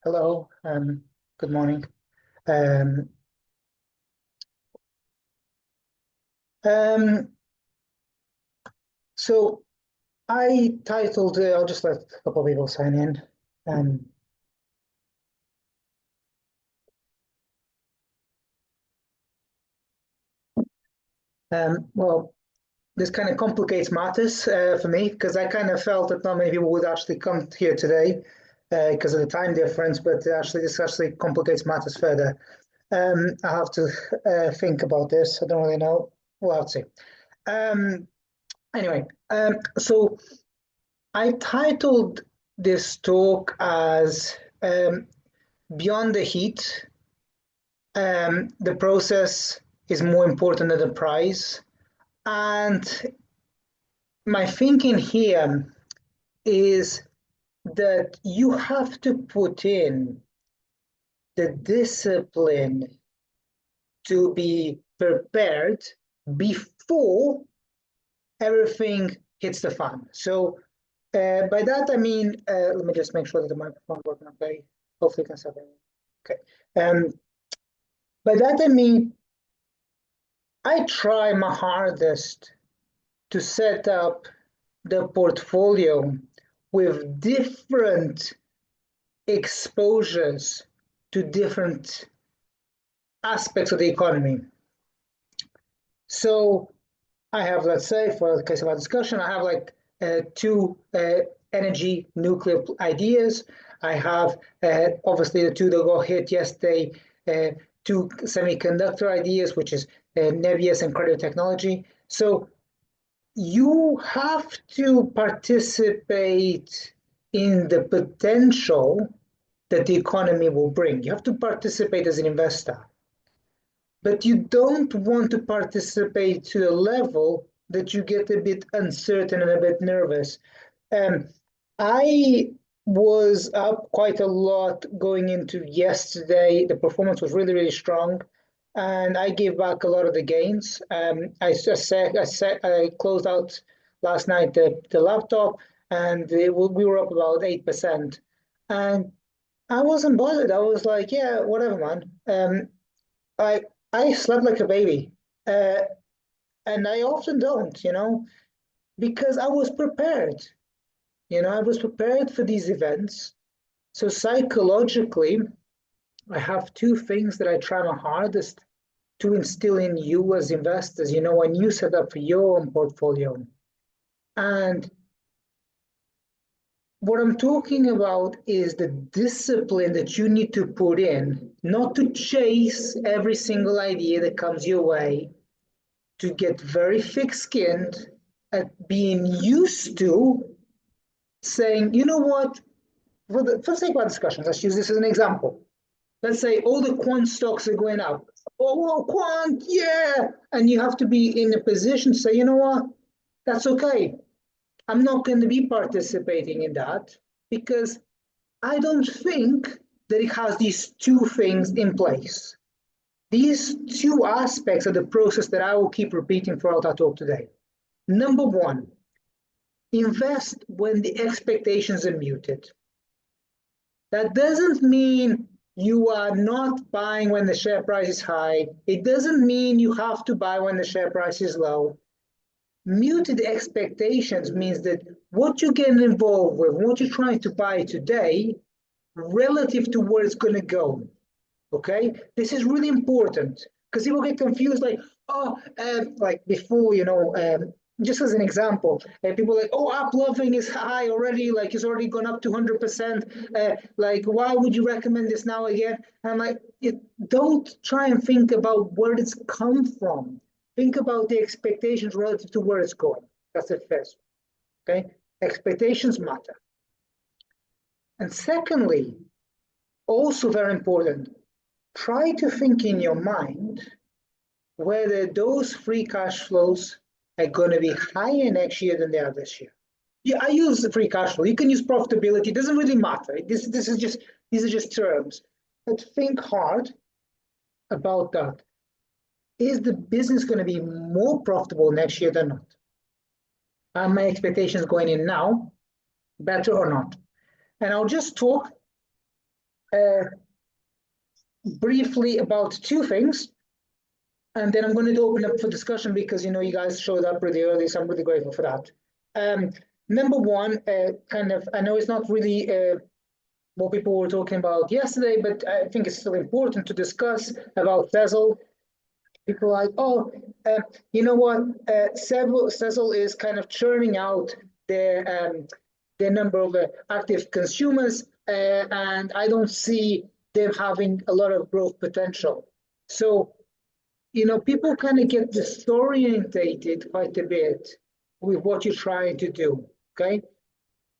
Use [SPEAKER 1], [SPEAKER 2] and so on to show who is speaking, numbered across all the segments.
[SPEAKER 1] Hello, good morning. Um, um, so I titled, I'll just let a couple of people sign in. Um, well, this kind of complicates matters for me because I kind of felt that not many people would actually come here today because of the time difference, but actually this actually complicates matters further. I have to think about this. I don't really know. We'll have to see. Um, anyway, so I titled this talk as Beyond the Heat, the process is more important than the prize. And my thinking here is that you have to put in the discipline to be prepared before everything hits the fan. So by that I mean, let me just make sure that the microphone is working okay. Hopefully you can start hearing me. Okay. By that I mean, I try my hardest to set up the portfolio with different exposures to different aspects of the economy. So I have, let's say, for the case of our discussion, I have like two energy nuclear ideas. I have obviously the two that got hit yesterday, two semiconductor ideas, which is NBIS and CRDO technology. So you have to participate in the potential that the economy will bring. You have to participate as an investor, but you don't want to participate to a level that you get a bit uncertain and a bit nervous. I was up quite a lot going into yesterday. The performance was really, really strong, and I gave back a lot of the gains. I closed out last night the laptop, and we were up about 8%. And I wasn't bothered. I was like, yeah, whatever, man. I I slept like a baby, uh, and I often don't, because I was prepared. I was prepared for these events. So psychologically, I have two things that I try my hardest to instill in you as investors, when you set up your own portfolio. And what I'm talking about is the discipline that you need to put in, not to chase every single idea that comes your way, to get very thick-skinned at being used to saying, you know what, for the sake of our discussions, let's use this as an example. Let's say all the quant stocks are going up. Oh, well, quant, yeah. And you have to be in a position to say, you know what, that's okay. I'm not going to be participating in that because I don't think that it has these two things in place. These two aspects of the process that I will keep repeating throughout our talk today. Number one, invest when the expectations are muted. That doesn't mean you are not buying when the share price is high. It doesn't mean you have to buy when the share price is low. Muted expectations means that what you're getting involved with, what you're trying to buy today, relative to where it's going to go. Okay, this is really important because people get confused, like, like before, just as an example, people are like, oh, uploving is high already, like it's already gone up 200%. Like, why would you recommend this now again? And I'm like, don't try and think about where it's come from. Think about the expectations relative to where it's going. That's the first. Okay, expectations matter. And secondly, also very important, try to think in your mind whether those free cash flows are going to be higher next year than they are this year. Yeah, I use the free cash flow. You can use profitability. It doesn't really matter. These are just terms. But think hard about that. Is the business going to be more profitable next year than not? Are my expectations going in now better or not? And I'll just talk Briefly about two things, and then I'm going to open up for discussion because you guys showed up pretty early, so I'm really grateful for that. Number one, I know it's not really what people were talking about yesterday, but I think it's still important to discuss about Sezzle. People are like, oh, you know what? Sezzle is kind of churning out their number of active consumers, and I don't see them having a lot of growth potential. So, people kind of get disorientated quite a bit with what you're trying to do. Okay.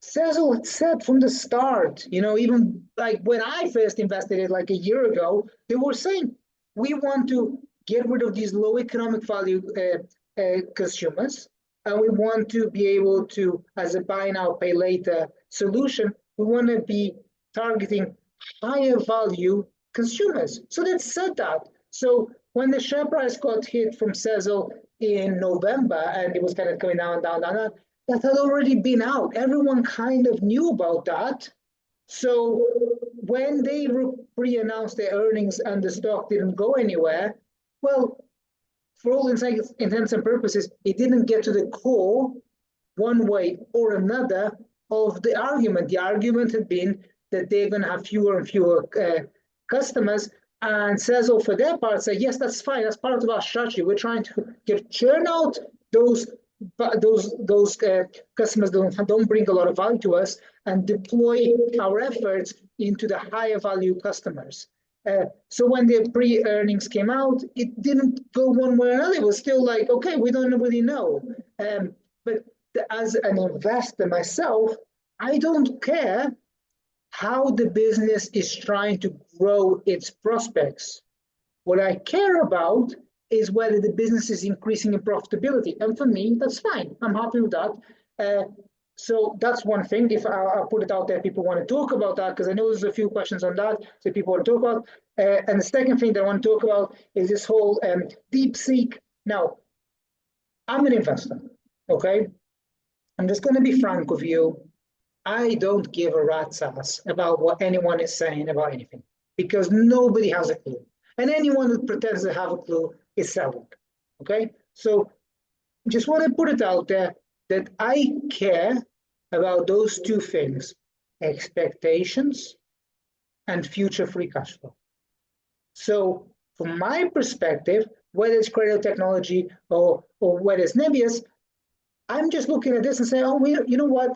[SPEAKER 1] Sezzle had said from the start, even like when I first invested it like a year ago, they were saying, we want to get rid of these low economic value consumers, and we want to be able to, as a buy now, pay later solution, we want to be targeting higher value consumers. So they said that. So when the share price got hit from Sezzle in November, and it was kind of going down, down, down, down, that had already been out. Everyone kind of knew about that. So when they pre-announced their earnings and the stock didn't go anywhere, well, for all intents and purposes, it didn't get to the core one way or another of the argument. The argument had been that they're going to have fewer and fewer customers. And Sezzle, for their part, said, yes, that's fine. That's part of our strategy. We're trying to churn out those customers don't bring a lot of value to us and deploy our efforts into the higher value customers. So when the pre-earnings came out, it didn't go one way or another. It was still like, okay, we don't really know. But as an investor myself, I don't care how the business is trying to grow its prospects. What I care about is whether the business is increasing in profitability. And for me, that's fine. I'm happy with that. So that's one thing. If I'll put it out there, people want to talk about that, because I know there's a few questions on that, so people want to talk about. And the second thing that I want to talk about is this whole DeepSeek. Now, I'm an investor, okay? I'm just going to be frank with you. I don't give a rat's ass about what anyone is saying about anything, because nobody has a clue. And anyone that pretends to have a clue is selling, okay? So just want to put it out there that I care about those two things, expectations and future free cash flow. So from my perspective, whether it's CRDO technology or whether it's NBIS, I'm just looking at this and saying, oh, you know what?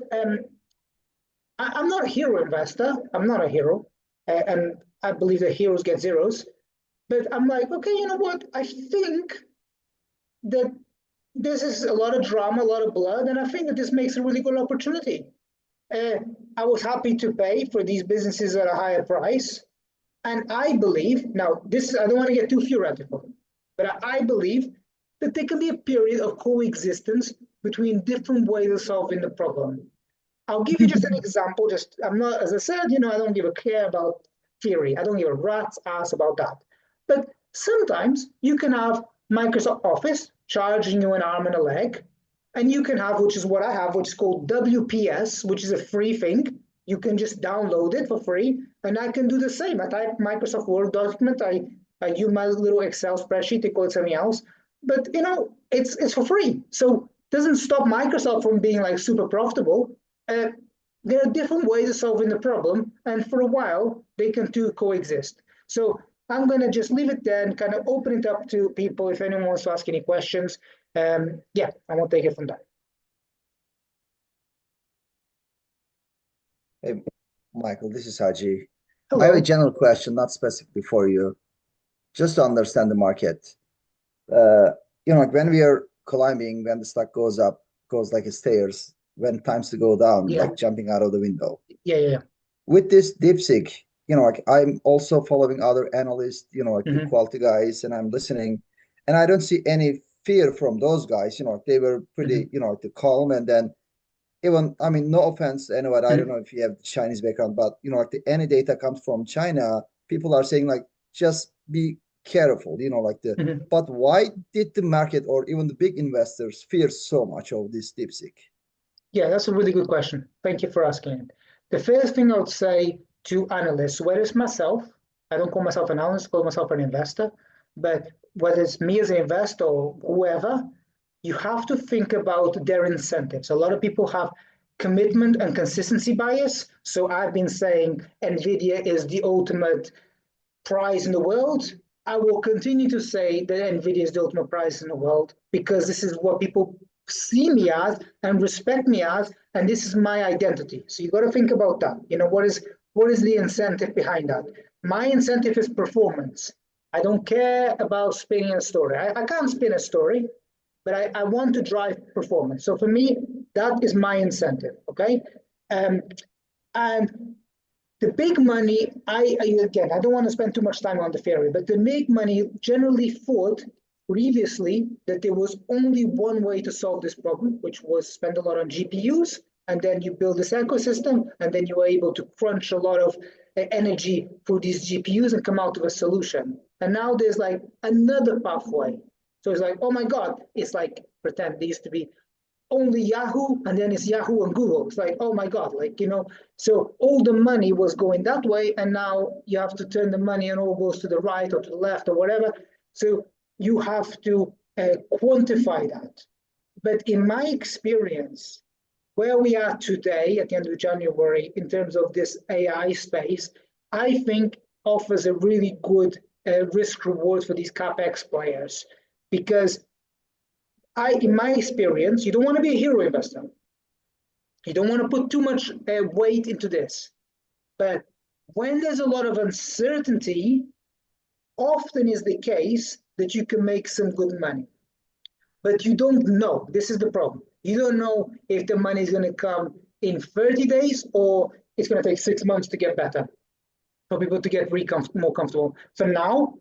[SPEAKER 1] I'm not a hero investor. I'm not a hero. And I believe that heroes get zeros. But I'm like, okay, you know what? I think that this is a lot of drama, a lot of blood, and I think that this makes a really good opportunity. I was happy to pay for these businesses at a higher price. And I believe, now, I don't want to get too theoretical, but I believe that there can be a period of coexistence between different ways of solving the problem. I'll give you just an example. I'm not, as I said, I don't give a care about theory. I don't give a rat's ass about that. But sometimes you can have Microsoft Office charging you an arm and a leg, and you can have, which is what I have, which is called WPS, which is a free thing. You can just download it for free, and I can do the same. I type Microsoft Word document, I use my little Excel spreadsheet, they call it something else, but it's for free. So it doesn't stop Microsoft from being like super profitable. There are different ways of solving the problem, and for a while they can two coexist. So I'm going to just leave it there and kind of open it up to people if anyone wants to ask any questions. Yeah, I won't take it from there.
[SPEAKER 2] Hey, Michael, this is Haji.
[SPEAKER 1] Hello.
[SPEAKER 2] I have a general question, not specifically for you, just to understand the market. Like when we are climbing, when the stock goes up, goes like a stairs, when times to go down,
[SPEAKER 1] Yeah.
[SPEAKER 2] like jumping out of the window.
[SPEAKER 1] Yeah.
[SPEAKER 2] With this DeepSeek, like I'm also following other analysts, like the quality guys, and I'm listening, and I don't see any fear from those guys. They were pretty, like the calm, and then even, I mean, no offense, anyone, I don't know if you have Chinese background, but like any data comes from China, people are saying like, just be careful, but why did the market or even the big investors fear so much of this DeepSeek?
[SPEAKER 1] Yeah, that's a really good question. Thank you for asking it. The first thing I would say to analysts, whether it's myself, I don't call myself an analyst, I call myself an investor, but whether it's me as an investor or whoever, you have to think about their incentives. A lot of people have commitment and consistency bias. So I've been saying NVIDIA is the ultimate prize in the world. I will continue to say that NVIDIA is the ultimate prize in the world because this is what people see me as and respect me as, and this is my identity. So you got to think about that. You know, what is the incentive behind that? My incentive is performance. I don't care about spinning a story. I can't spin a story, but I want to drive performance. So for me, that is my incentive. Okay, and the big money, again, I don't want to spend too much time on the theory, but the big money generally thought previously that there was only one way to solve this problem, which was spend a lot on GPUs, and then you build this ecosystem, and then you were able to crunch a lot of energy for these GPUs and come out with a solution. And now there's like another pathway. So it's like, oh my God, it's like pretend there used to be only Yahoo, and then it's Yahoo and Google. It's like, oh my God, like, you know, so all the money was going that way, and now you have to turn the money and all goes to the right or to the left or whatever. So you have to quantify that. But in my experience, where we are today at the end of January in terms of this AI space, I think offers a really good risk reward for these CapEx players, because in my experience, you don't want to be a hero investor. You don't want to put too much weight into this. But when there's a lot of uncertainty, often is the case that you can make some good money. But you don't know. This is the problem. You don't know if the money is going to come in 30 days or it's going to take 6 months to get better, for people to get more comfortable. So now,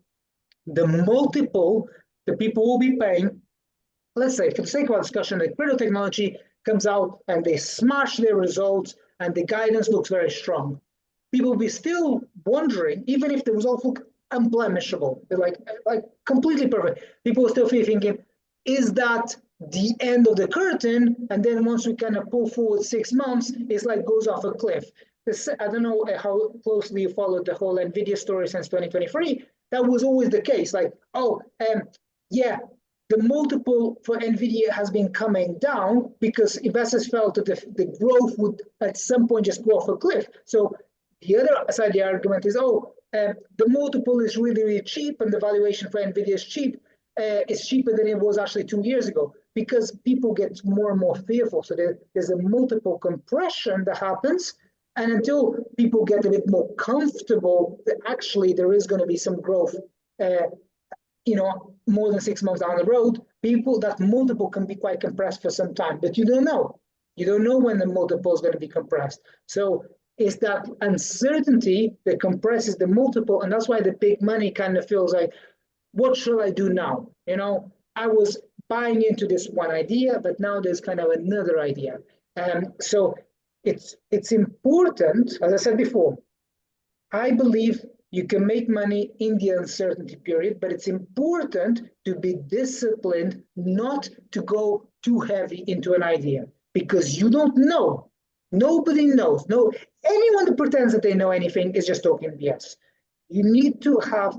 [SPEAKER 1] the multiple that people will be paying, let's say, for the sake of our discussion, the CRDO technology comes out and they smash their results and the guidance looks very strong. People will be still wondering, even if the results look unblemishable, they're like completely perfect. People will still be thinking, is that the end of the curtain? And then once we kind of pull forward 6 months, it's like goes off a cliff. I don't know how closely you followed the whole NVIDIA story since 2023. That was always the case. Like, yeah, the multiple for NVIDIA has been coming down because investors felt that the growth would at some point just go off a cliff. So the other side of the argument is, the multiple is really, really cheap and the valuation for NVIDIA is cheap. It's cheaper than it was actually 2 years ago because people get more and more fearful. So there's a multiple compression that happens. And until people get a bit more comfortable that actually there is going to be some growth, more than 6 months down the road, that multiple can be quite compressed for some time, but you don't know. You don't know when the multiple is going to be compressed. So it's that uncertainty that compresses the multiple. And that's why the big money kind of feels like, what should I do now? I was buying into this one idea, but now there's kind of another idea. So it's important, as I said before, I believe you can make money in the uncertainty period, but it's important to be disciplined, not to go too heavy into an idea, because you don't know. Nobody knows. No, anyone that pretends that they know anything is just talking BS. You need to have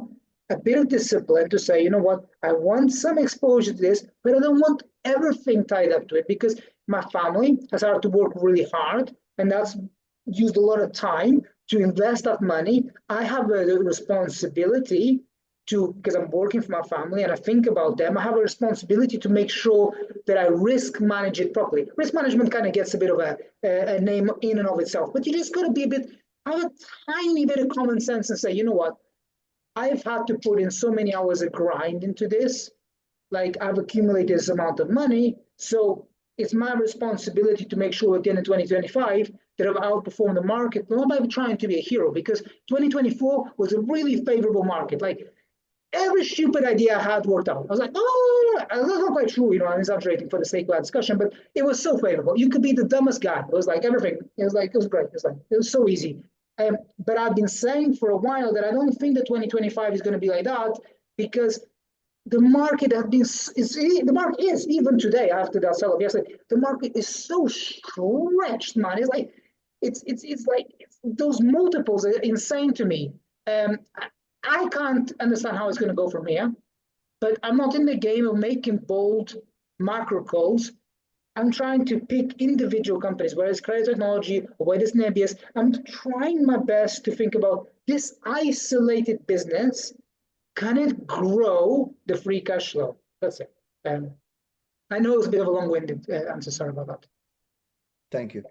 [SPEAKER 1] a bit of discipline to say, you know what, I want some exposure to this, but I don't want everything tied up to it, because my family has had to work really hard, and that's used a lot of time to invest that money. I have a responsibility because I'm working for my family and I think about them, I have a responsibility to make sure that I risk manage it properly. Risk management kind of gets a bit of a name in and of itself, but you just got to have a tiny bit of common sense and say, you know what, I've had to put in so many hours of grind into this, like I've accumulated this amount of money, so it's my responsibility to make sure at the end of 2025 that I've outperformed the market, not by trying to be a hero, because 2024 was a really favorable market. Like every stupid idea I had worked out. I was like, oh, that's not quite true, I'm exaggerating for the sake of that discussion, but it was so favorable. You could be the dumbest guy. It was like everything. It was great. It was so easy. But I've been saying for a while that I don't think that 2025 is going to be like that, because the market the market is even today after that sell-off yesterday. The market is so stretched, man. It's like it's those multiples are insane to me. I can't understand how it's going to go from here, but I'm not in the game of making bold macro calls. I'm trying to pick individual companies, whether it's credit technology or whether it's NBIS. I'm trying my best to think about this isolated business. Can it grow the free cash flow? That's it. I know it's a bit of a long-winded answer. Sorry about that.
[SPEAKER 2] Thank you.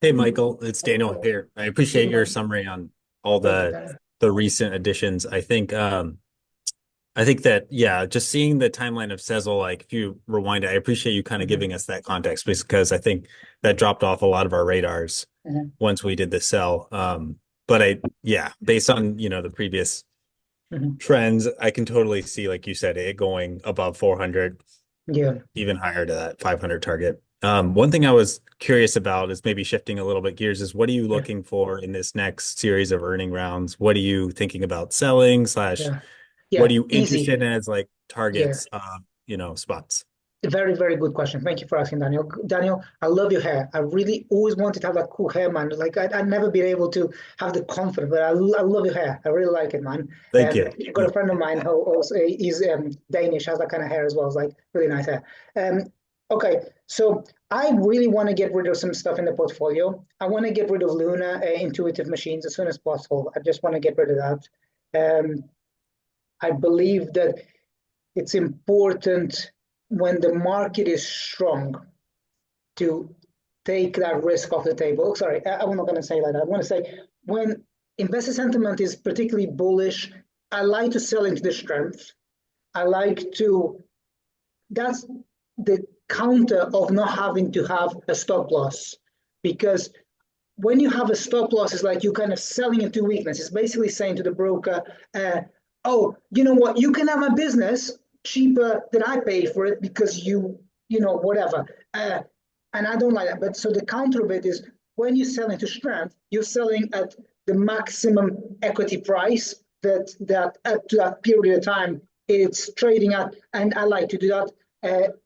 [SPEAKER 3] Hey, Michael, it's Daniel here. I appreciate your summary on all the recent additions. I think that, yeah, just seeing the timeline of Sezzle, like if you rewind it, I appreciate you kind of giving us that context because I think that dropped off a lot of our radars once we did the sell. But based on, the previous trends, I can totally see, like you said, it going above 400, even higher to that 500 target. One thing I was curious about is maybe shifting a little bit gears is what are you looking for in this next series of earning rounds? What are you thinking about selling / what are you interested in as like targets, spots?
[SPEAKER 1] Very, very good question. Thank you for asking, Daniel. Daniel, I love your hair. I really always wanted to have that cool hair, man. Like I'd never been able to have the confidence, but I love your hair. I really like it, man.
[SPEAKER 3] Thank you.
[SPEAKER 1] I've got a friend of mine who also is Danish, has that kind of hair as well. It's like really nice hair. Okay, so I really want to get rid of some stuff in the portfolio. I want to get rid of Luna intuitive machines as soon as possible. I just want to get rid of that. I believe that it's important when the market is strong to take that risk off the table. Sorry, I'm not going to say like that. I want to say when investor sentiment is particularly bullish, I like to sell into the strength. That's the counter of not having to have a stop loss, because when you have a stop loss, it's like you're kind of selling into weakness. It's basically saying to the broker, oh, you know what, you can have my business cheaper than I pay for it because whatever. And I don't like that. But so the counter of it is when you sell into strength, you're selling at the maximum equity price that up to that period of time it's trading at. And I like to do that.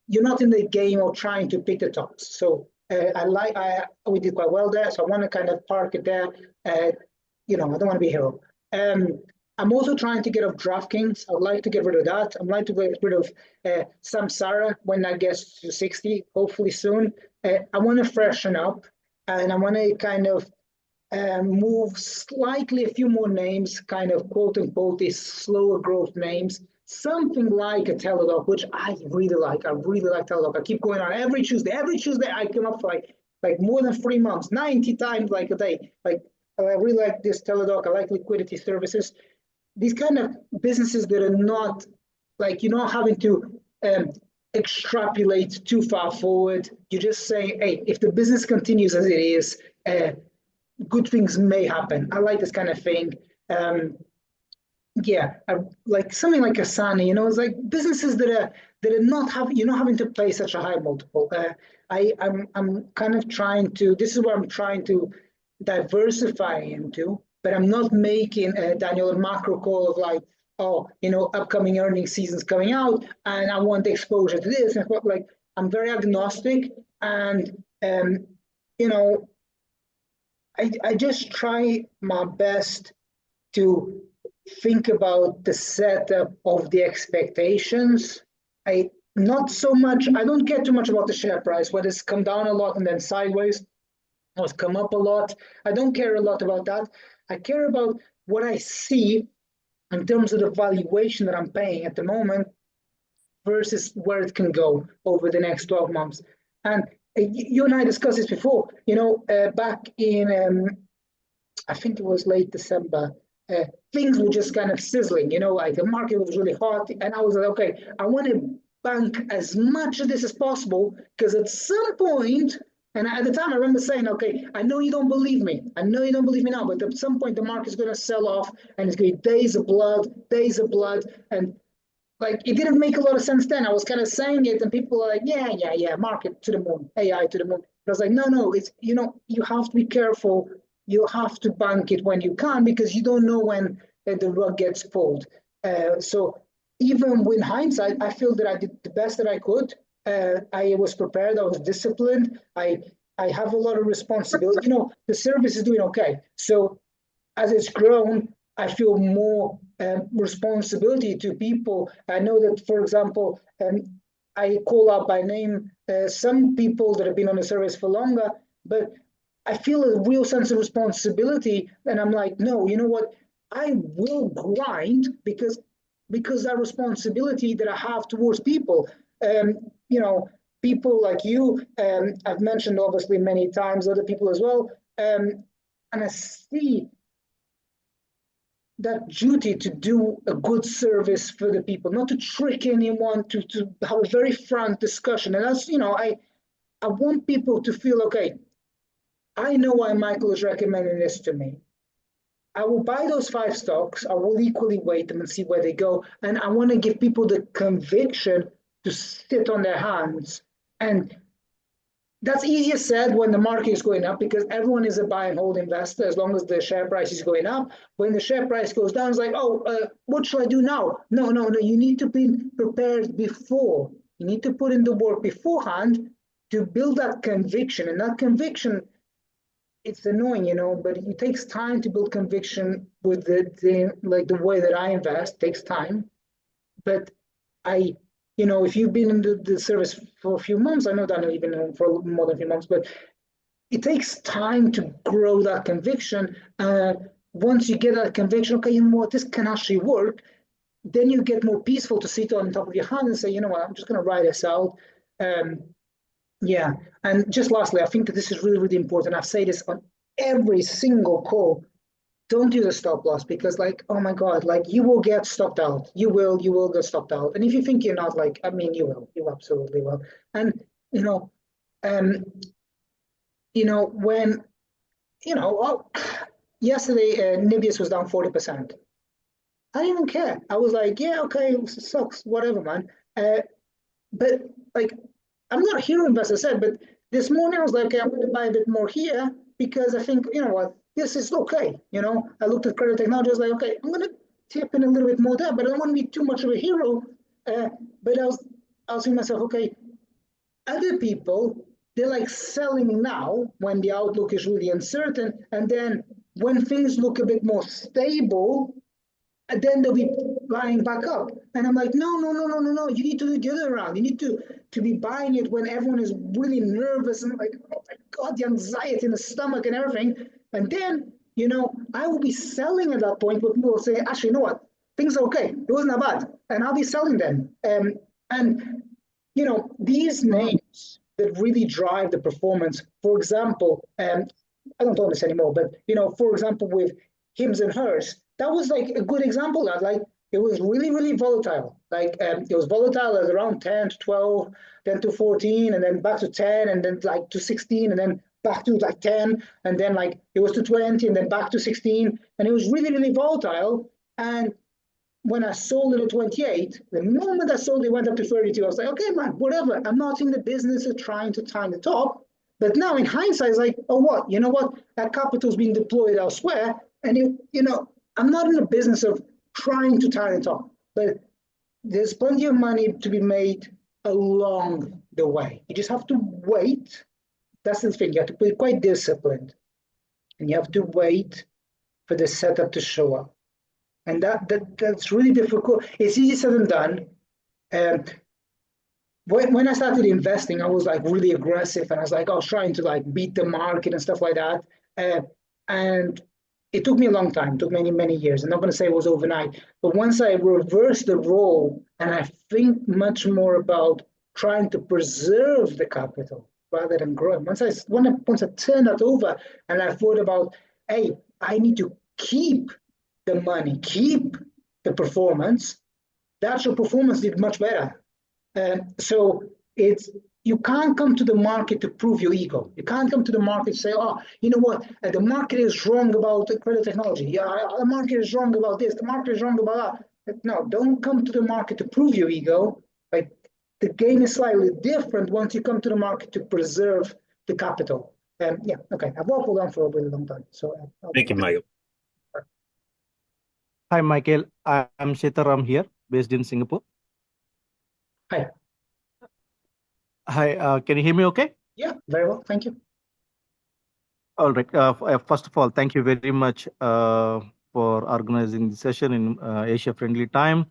[SPEAKER 1] You're not in the game of trying to pick the tops. So we did quite well there. So I want to kind of park it there. I don't want to be a hero. I'm also trying to get off DraftKings. I'd like to get rid of that. I'd like to get rid of Samsara when that gets to 60, hopefully soon. I want to freshen up, and I want to kind of move slightly a few more names, kind of quote unquote, these slower growth names. Something like a Teladoc, which I really like. I really like Teladoc. I keep going on every Tuesday. Every Tuesday I come up for like more than 3 months, 90 times like a day. Like I really like this Teladoc. I like liquidity services. These kind of businesses that are not like you're not having to extrapolate too far forward. You're just saying, hey, if the business continues as it is, good things may happen. I like this kind of thing. Like something like Asana, it's like businesses that are not you're not having to pay such a high multiple. I'm kind of trying to. This is where I'm trying to diversify into. But I'm not making, Daniel, a macro call of like, upcoming earnings seasons coming out, and I want the exposure to this. And like, I'm very agnostic, and I just try my best to think about the setup of the expectations. Not so much. I don't care too much about the share price, whether it's come down a lot and then sideways, or it's come up a lot. I don't care a lot about that. I care about what I see in terms of the valuation that I'm paying at the moment versus where it can go over the next 12 months. And you and I discussed this before, back in, I think it was late December, things were just kind of sizzling, like the market was really hot. And I was like, okay, I want to bank as much of this as possible because at some point, and at the time, I remember saying, okay, I know you don't believe me. I know you don't believe me now, but at some point, the market's going to sell off and it's going to be days of blood. And like, it didn't make a lot of sense then. I was kind of saying it and people were like, yeah, market to the moon, AI to the moon. I was like, no, it's, you have to be careful. You have to bank it when you can because you don't know when the rug gets pulled. So even with hindsight, I feel that I did the best that I could. I was prepared. I was disciplined. I I have a lot of responsibility. The service is doing okay. So as it's grown, I feel more responsibility to people. I know that, for example, I call out by name some people that have been on the service for longer, but I feel a real sense of responsibility. And I'm like, no, you know what? I will grind because that responsibility that I have towards people. You know, people like you, I've mentioned obviously many times, other people as well. And I see that duty to do a good service for the people, not to trick anyone, to have a very frank discussion. And that's, I want people to feel, okay, I know why Michael is recommending this to me. I will buy those 5 stocks. I will equally weight them and see where they go. And I want to give people the conviction to sit on their hands. And that's easier said when the market is going up because everyone is a buy and hold investor as long as the share price is going up. When the share price goes down, it's like, what should I do now? No. You need to be prepared before. You need to put in the work beforehand to build that conviction. And that conviction, it's annoying, but it takes time to build conviction with the way that I invest. It takes time. But if you've been in the service for a few months, I know that you've been for more than a few months, but it takes time to grow that conviction. Once you get that conviction, okay, you know what, this can actually work, then you get more peaceful to sit on top of your hand and say, you know what, I'm just going to write this out. Yeah. And just lastly, I think that this is really, really important. I've said this on every single call. Don't use a stop loss because, oh my God, you will get stopped out. You will get stopped out. And if you think you're not, you will. You absolutely will. And when yesterday NBIS was down 40%. I didn't even care. I was like, yeah, okay, it sucks, whatever, man. But I'm not a hero investor, said, but this morning I was like, okay, I'm going to buy a bit more here because I think, you know what, this is okay. I looked at CRDO technology, I was like, okay, I'm going to tip in a little bit more there, but I don't want to be too much of a hero. But I was asking myself, okay, other people, they're selling now when the outlook is really uncertain. And then when things look a bit more stable, and then they'll be buying back up. And I'm like, no. You need to do the other round. You need to be buying it when everyone is really nervous and like, oh my God, the anxiety in the stomach and everything. And then, I will be selling at that point, but people will say, actually, you know what? Things are okay. It wasn't that bad. And I'll be selling them. And these names that really drive the performance, for example, I don't own this anymore, but, for example, with Hims and Hers, that was a good example of that. It was really, really volatile. It was volatile at around 10 to 12, then to 14, and then back to 10, and then to 16, and then back to 10, and then it was to 20, and then back to 16, and it was really, really volatile. And when I sold it at 28, the moment I sold it went up to 32. I was like, okay, man, whatever. I'm not in the business of trying to time the top. But now in hindsight, it's like, oh, what? You know what? That capital's being deployed elsewhere. And, I'm not in the business of trying to time the top. But there's plenty of money to be made along the way. You just have to wait. That's the thing. You have to be quite disciplined. And you have to wait for the setup to show up. And that's really difficult. It's easier said than done. When I started investing, I was really aggressive, and I was trying to beat the market and stuff like that. And it took me a long time. It took many, many years. I'm not going to say it was overnight, but once I reversed the role and I think much more about trying to preserve the capital rather than growing. Once I turned that over and I thought about, hey, I need to keep the money, keep the performance, the actual performance did much better. So you can't come to the market to prove your ego. You can't come to the market to say, oh, you know what, the market is wrong about CRDO technology. Yeah, the market is wrong about this. The market is wrong about that. No, don't come to the market to prove your ego. The game is slightly different once you come to the market to preserve the capital. Yeah, okay. I've waffled on for a really long time. So
[SPEAKER 3] thank you, Michael.
[SPEAKER 4] Hi, Michael. I'm Sitaram here, based in Singapore.
[SPEAKER 1] Hi.
[SPEAKER 4] Hi, can you hear me okay?
[SPEAKER 1] Yeah, very well. Thank you.
[SPEAKER 4] All right. First of all, thank you very much for organizing the session in Asia-friendly time.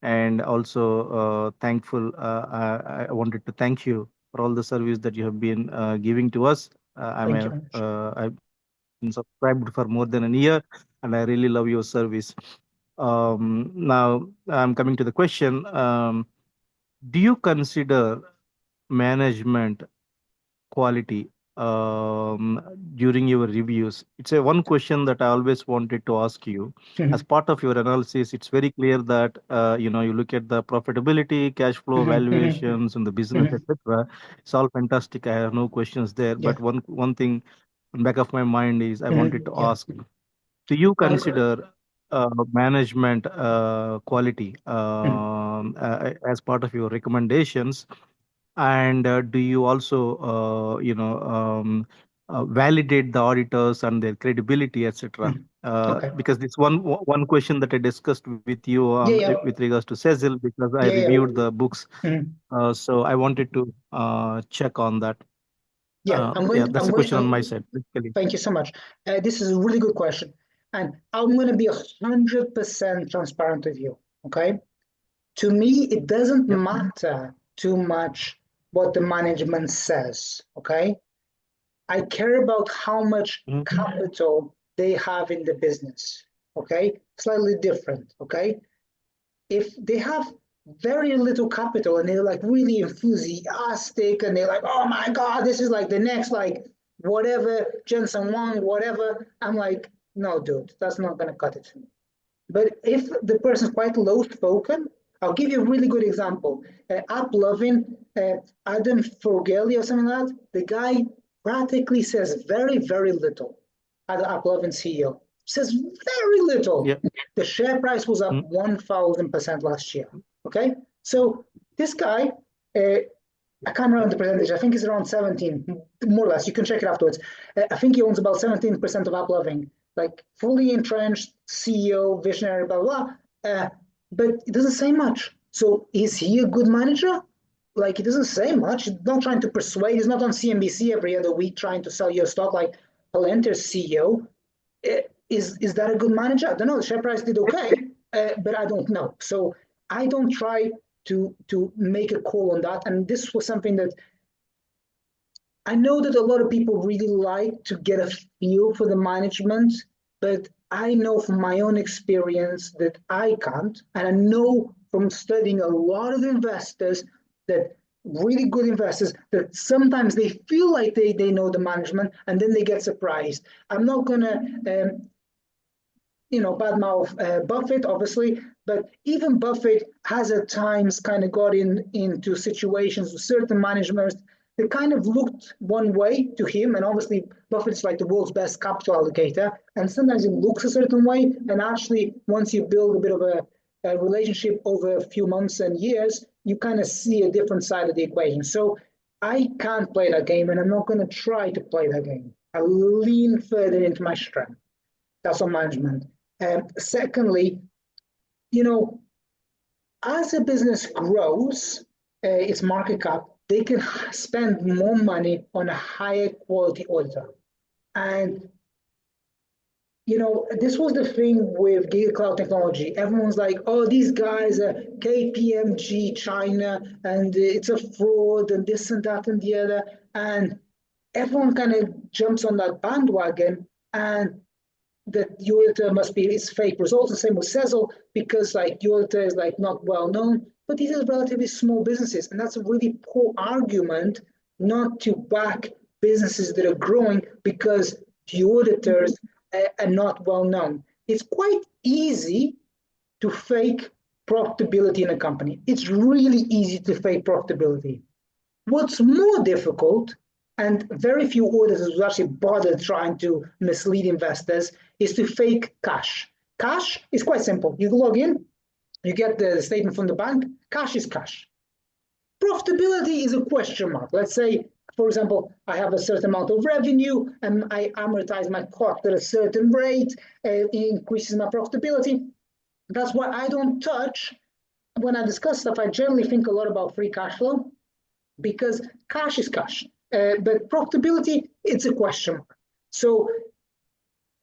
[SPEAKER 4] And also thankful, I wanted to thank you for all the service that you have been giving to us.
[SPEAKER 1] Thank you very much.
[SPEAKER 4] I've been subscribed for more than a year, and I really love your service. Now, I'm coming to the question. Do you consider management quality during your reviews? It's a one question that I always wanted to ask you. As part of your analysis, it's very clear that you look at the profitability, cash flow, valuations, and the business, etc. It's all fantastic. I have no questions there.
[SPEAKER 1] Yeah.
[SPEAKER 4] But one thing in the back of my mind is I wanted to
[SPEAKER 1] Yeah.
[SPEAKER 4] ask: do you consider management quality as part of your recommendations? And do you also, validate the auditors and their credibility, etc.?
[SPEAKER 1] Okay.
[SPEAKER 4] Because this one question that I discussed with you
[SPEAKER 1] Yeah.
[SPEAKER 4] with regards to Cecil, because I
[SPEAKER 1] Yeah.
[SPEAKER 4] reviewed the books,
[SPEAKER 1] Mhm.
[SPEAKER 4] so I wanted to check on that.
[SPEAKER 1] Yeah,
[SPEAKER 4] That's a question on my side, basically.
[SPEAKER 1] Thank you so much. This is a really good question. And I'm going to be 100% transparent with you. Okay. To me, it doesn't matter too much what the management says. Okay. I care about how much capital they have in the business. Okay. Slightly different. Okay. If they have very little capital and they're like really enthusiastic and they're like, oh my God, this is like the next, like whatever, Jensen Wang, whatever, I'm like, no, dude, that's not going to cut it for me. But if the person's quite low spoken, I'll give you a really good example. AppLovin, Adam Forgelli or something like that, the guy practically says very, very little. The AppLovin CEO says very little.
[SPEAKER 4] Yeah.
[SPEAKER 1] The share price was up 1,000% last year. Okay, so this guy, I can't remember the percentage. I think it's around 17, more or less. You can check it afterwards. I think he owns about 17% of AppLovin, like fully entrenched CEO, visionary, blah, blah, blah. But it doesn't say much. So is he a good manager? Like, he doesn't say much. He's not trying to persuade. He's not on CNBC every other week trying to sell your stock like Palantir's CEO. Is that a good manager? I don't know. The share price did okay, but I don't know. So I don't try to make a call on that. And this was something that I know that a lot of people really like to get a feel for the management, but I know from my own experience that I can't. And I know from studying a lot of investors that really good investors that sometimes they feel like they know the management and then they get surprised. I'm not going to badmouth Buffett, obviously, but even Buffett has at times kind of got into situations with certain managements that kind of looked one way to him. And obviously, Buffett's like the world's best capital allocator. And sometimes it looks a certain way. And actually, once you build a bit of a relationship over a few months and years, you kind of see a different side of the equation. So I can't play that game, and I'm not going to try to play that game. I lean further into my strength. That's on management. Secondly, as a business grows its market cap, they can spend more money on a higher quality auditor. And, this was the thing with Giga Cloud Technology. Everyone's like, oh, these guys are KPMG China, and it's a fraud, and this and that and the other. And everyone kind of jumps on that bandwagon, and that the auditor must be it's fake results. The same with Cecil, because like the auditor is like not well known, but these are relatively small businesses, and that's a really poor argument not to back businesses that are growing because the auditors are not well known. It's quite easy to fake profitability in a company. It's really easy to fake profitability. What's more difficult, and very few auditors will actually bother trying to mislead investors, is to fake cash. Cash is quite simple. You log in, you get the statement from the bank, cash is cash. Profitability is a question mark. Let's say, for example, I have a certain amount of revenue and I amortize my cost at a certain rate, it increases my profitability. That's why I don't touch. When I discuss stuff, I generally think a lot about free cash flow, because cash is cash. But profitability, it's a question mark. So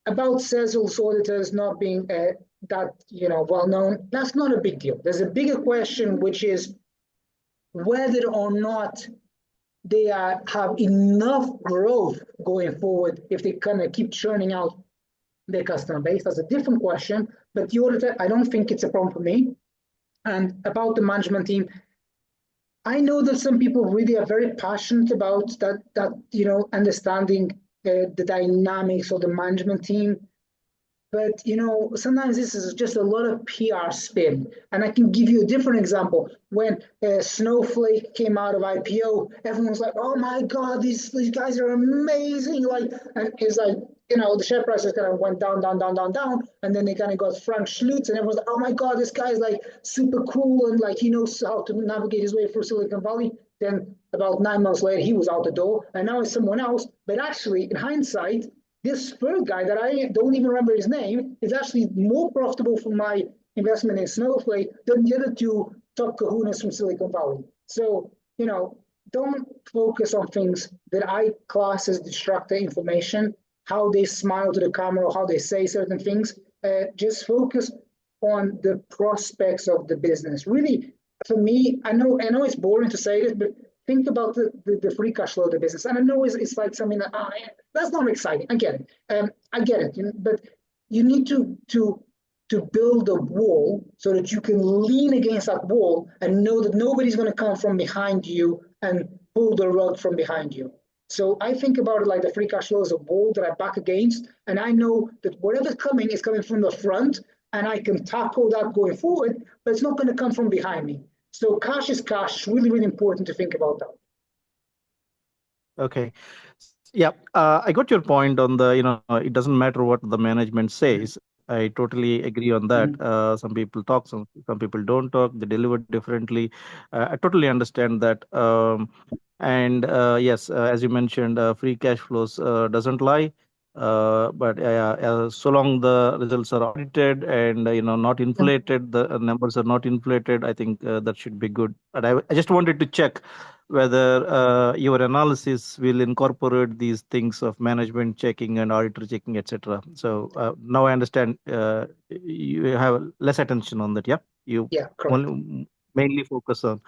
[SPEAKER 1] about Sezzle's auditors not being that well known, that's not a big deal. There's a bigger question, which is whether or not they have enough growth going forward if they kind of keep churning out their customer base. That's a different question. But the auditor, I don't think it's a problem for me. And about the management team, I know that some people really are very passionate about that understanding the dynamics of the management team. But sometimes this is just a lot of PR spin. And I can give you a different example. When Snowflake came out of IPO, everyone was like, "Oh my God, these guys are amazing!" And it's like the share prices kind of went down, down, down, down, down, and then they kind of got Frank Schlutz, and everyone's like, "Oh my God, this guy's like super cool and like he knows how to navigate his way through Silicon Valley." Then about 9 months later, he was out the door, and now it's someone else. But actually, in hindsight, this third guy that I don't even remember his name is actually more profitable for my investment in Snowflake than the other two top kahunas from Silicon Valley. So, don't focus on things that I class as distractor information, how they smile to the camera or how they say certain things. Just focus on the prospects of the business. Really, for me, I know it's boring to say this, but think about the free cash flow of the business. And I know it's like something that that's not exciting. I get it. But you need to build a wall so that you can lean against that wall and know that nobody's going to come from behind you and pull the rug from behind you. So I think about it like the free cash flow is a wall that I back against, and I know that whatever's coming is coming from the front, and I can tackle that going forward, but it's not going to come from behind me. So cash is cash. Really, really important to think about that.
[SPEAKER 4] Okay. Yeah, I got your point on the, it doesn't matter what the management says. I totally agree on that. Some people talk, some people don't talk. They deliver differently. I totally understand that. And yes, as you mentioned, free cash flows doesn't lie. But so long the results are audited and not inflated, the numbers are not inflated, I think that should be good. And I just wanted to check whether your analysis will incorporate these things of management checking and auditor checking, etc. So now I understand you have less attention on that. Yeah,
[SPEAKER 1] correct.
[SPEAKER 4] Mainly focus on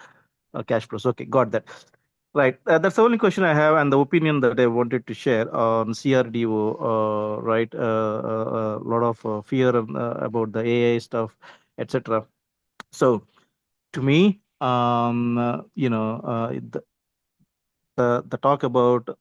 [SPEAKER 4] cash flows. Okay, got that. Right. That's the only question I have, and the opinion that I wanted to share on CRDO. Right. A lot of fear about the AI stuff, etc. So, to me, the talk about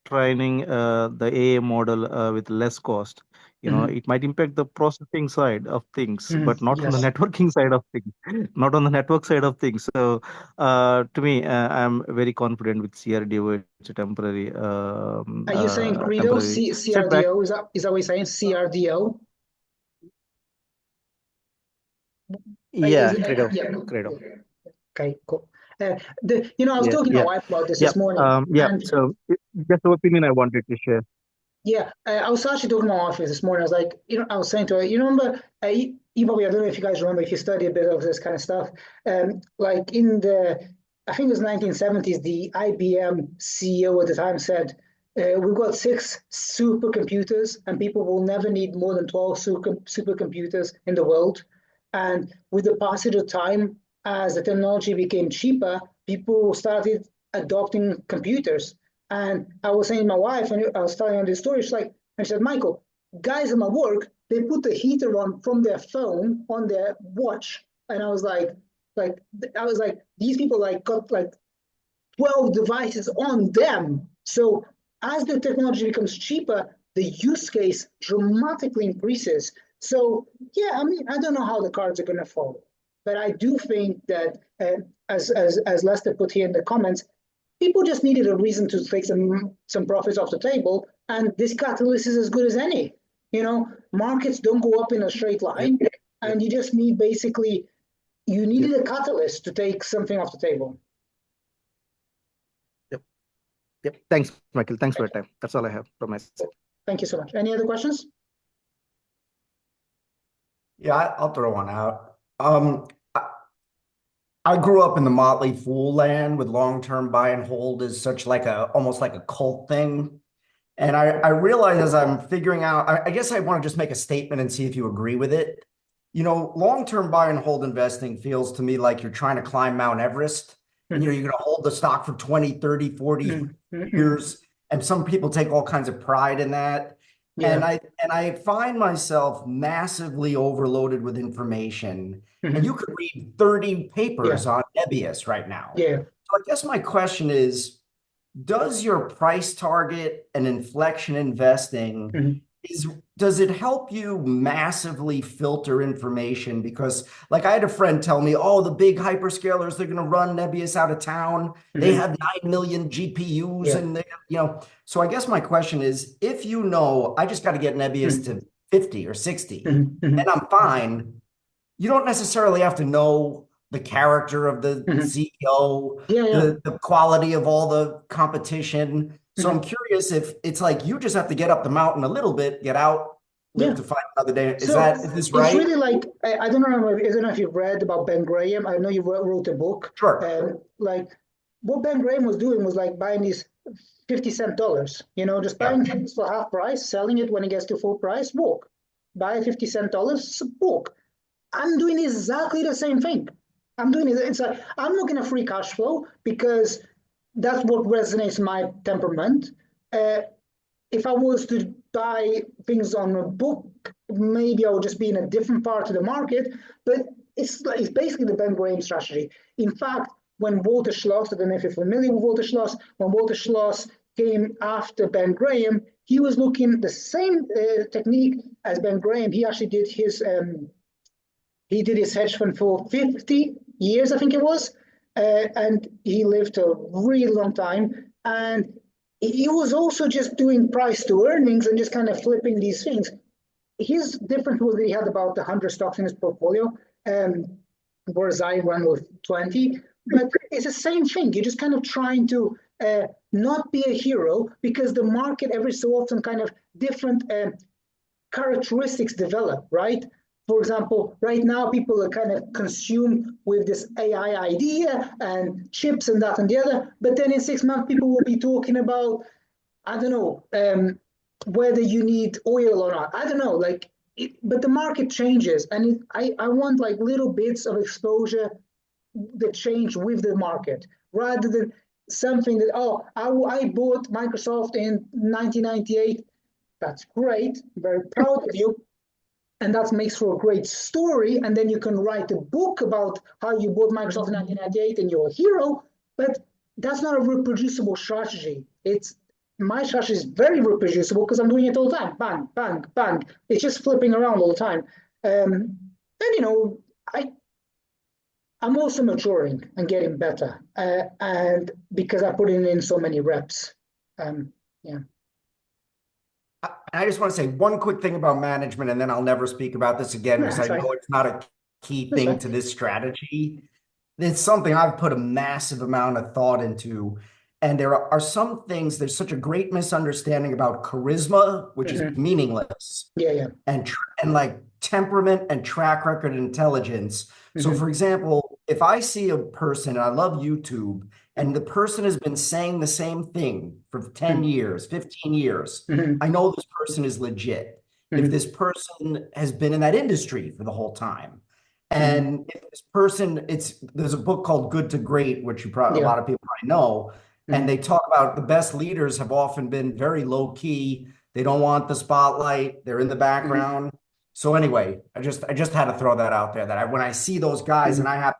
[SPEAKER 4] training the AI model with less cost, it might impact the processing side of things, but not on the networking side of things, not on the network side of things. So to me, I'm very confident with CRDO. It's a temporary.
[SPEAKER 1] Are you saying CRDO?
[SPEAKER 4] Temporary setback.
[SPEAKER 1] CRDO? Is that what you're saying? CRDO?
[SPEAKER 4] Yeah, CRDO.
[SPEAKER 1] Okay, cool. I was talking to my wife about this morning.
[SPEAKER 4] So just the opinion I wanted to share.
[SPEAKER 1] Yeah, I was actually talking to my wife this morning. I was like, I was saying to her, you remember, you probably, I don't know if you guys remember, if you study a bit of this kind of stuff, like in I think it was 1970s, the IBM CEO at the time said, we've got 6 supercomputers and people will never need more than 12 supercomputers in the world. And with the passage of time, as the technology became cheaper, people started adopting computers. And I was saying to my wife, and I was telling her this story, and she said, Michael, guys at my work, they put the heater on from their phone on their watch. And I was like, these people got 12 devices on them. So as the technology becomes cheaper, the use case dramatically increases. So yeah, I mean, I don't know how the cards are going to fall, but I do think that as Lester put here in the comments, people just needed a reason to take some profits off the table, and this catalyst is as good as any. Markets don't go up in a straight line, and you just need you needed a catalyst to take something off the table.
[SPEAKER 4] Yep. Thanks, Michael. Thanks for your time. That's all I have from my side.
[SPEAKER 1] Thank you so much. Any other questions?
[SPEAKER 5] Yeah, I'll throw one out. I grew up in the Motley Fool land with long-term buy and hold as such almost like a cult thing. And I realize as I'm figuring out, I guess I want to just make a statement and see if you agree with it. You know, long-term buy and hold investing feels to me like you're trying to climb Mount Everest. And, you know, you're going to hold the stock for 20, 30, 40 years. And some people take all kinds of pride in that.
[SPEAKER 1] Yeah.
[SPEAKER 5] And I find myself massively overloaded with information. And you could read 30 papers on NBIS right now.
[SPEAKER 1] Yeah.
[SPEAKER 5] So I guess my question is, does your price target and inflection investing does it help you massively filter information? Because like I had a friend tell me, oh, the big hyperscalers, they're going to run NBIS out of town. They have 9 million GPUs and they, you know, so I guess my question is, if you know, I just got to get NBIS to 50 or 60 and I'm fine, you don't necessarily have to know the character of the CEO, the quality of all the competition. So I'm curious if it's like you just have to get up the mountain a little bit, get out, live to fight another day. Is this right?
[SPEAKER 1] It's really like, I don't know if you've read about Ben Graham. I know you wrote a book.
[SPEAKER 5] Sure.
[SPEAKER 1] Like what Ben Graham was doing was like buying these 50-cent dollars, you know, just buying things for half price, selling it when it gets to full price, walk. Buy 50-cent dollars, walk. I'm doing exactly the same thing. I'm doing it. It's like I'm looking at free cash flow because that's what resonates my temperament. If I was to buy things on a book, maybe I would just be in a different part of the market. But it's basically the Ben Graham strategy. In fact, when Walter Schloss, I don't know if you're familiar with Walter Schloss, when Walter Schloss came after Ben Graham, he was looking the same technique as Ben Graham. He actually did his hedge fund for 50 years, I think it was, and he lived a really long time. And he was also just doing price to earnings and just kind of flipping these things. His difference was that he had about 100 stocks in his portfolio, whereas I run with 20. But it's the same thing. You're just kind of trying to not be a hero because the market every so often kind of different characteristics develop, right? For example, right now people are kind of consumed with this AI idea and chips and that and the other. But then in 6 months, people will be talking about, I don't know, whether you need oil or not. I don't know, like, but the market changes, and I want like little bits of exposure that change with the market rather than something that, oh, I bought Microsoft in 1998. That's great. I'm very proud of you. And that makes for a great story. And then you can write a book about how you bought Microsoft in 1998 and you're a hero. But that's not a reproducible strategy. My strategy is very reproducible because I'm doing it all the time. Bang, bang, bang. It's just flipping around all the time. And you know, I'm also maturing and getting better. And because I put in so many reps. Yeah.
[SPEAKER 5] I just want to say one quick thing about management, and then I'll never speak about this again because I know it's not a key thing to this strategy. It's something I've put a massive amount of thought into. And there are some things, there's such a great misunderstanding about charisma, which is meaningless. And like temperament and track record and intelligence. So for example, if I see a person, and I love YouTube, and the person has been saying the same thing for 10 years, 15 years, I know this person is legit. If this person has been in that industry for the whole time, and if this person, there's a book called Good to Great, which a lot of people probably know, and they talk about the best leaders have often been very low key. They don't want the spotlight. They're in the background. So anyway, I just had to throw that out there that when I see those guys and I have to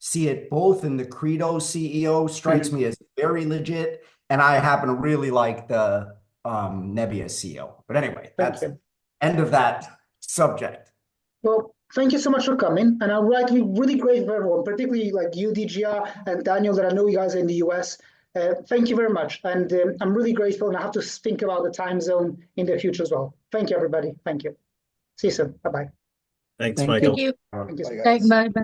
[SPEAKER 5] see it both in the CRDO CEO strikes me as very legit, and I happen to really like the NBIS CEO. But anyway, that's the end of that subject.
[SPEAKER 1] Well, thank you so much for coming, and I'm really grateful for everyone, particularly like you, DGR, and Daniel, that I know you guys are in the US. Thank you very much, and I'm really grateful, and I have to think about the time zone in the future as well. Thank you, everybody. Thank you. See you soon. Bye-bye.
[SPEAKER 3] Thanks, Michael.
[SPEAKER 6] Thank you.
[SPEAKER 1] Thank you.
[SPEAKER 6] Bye.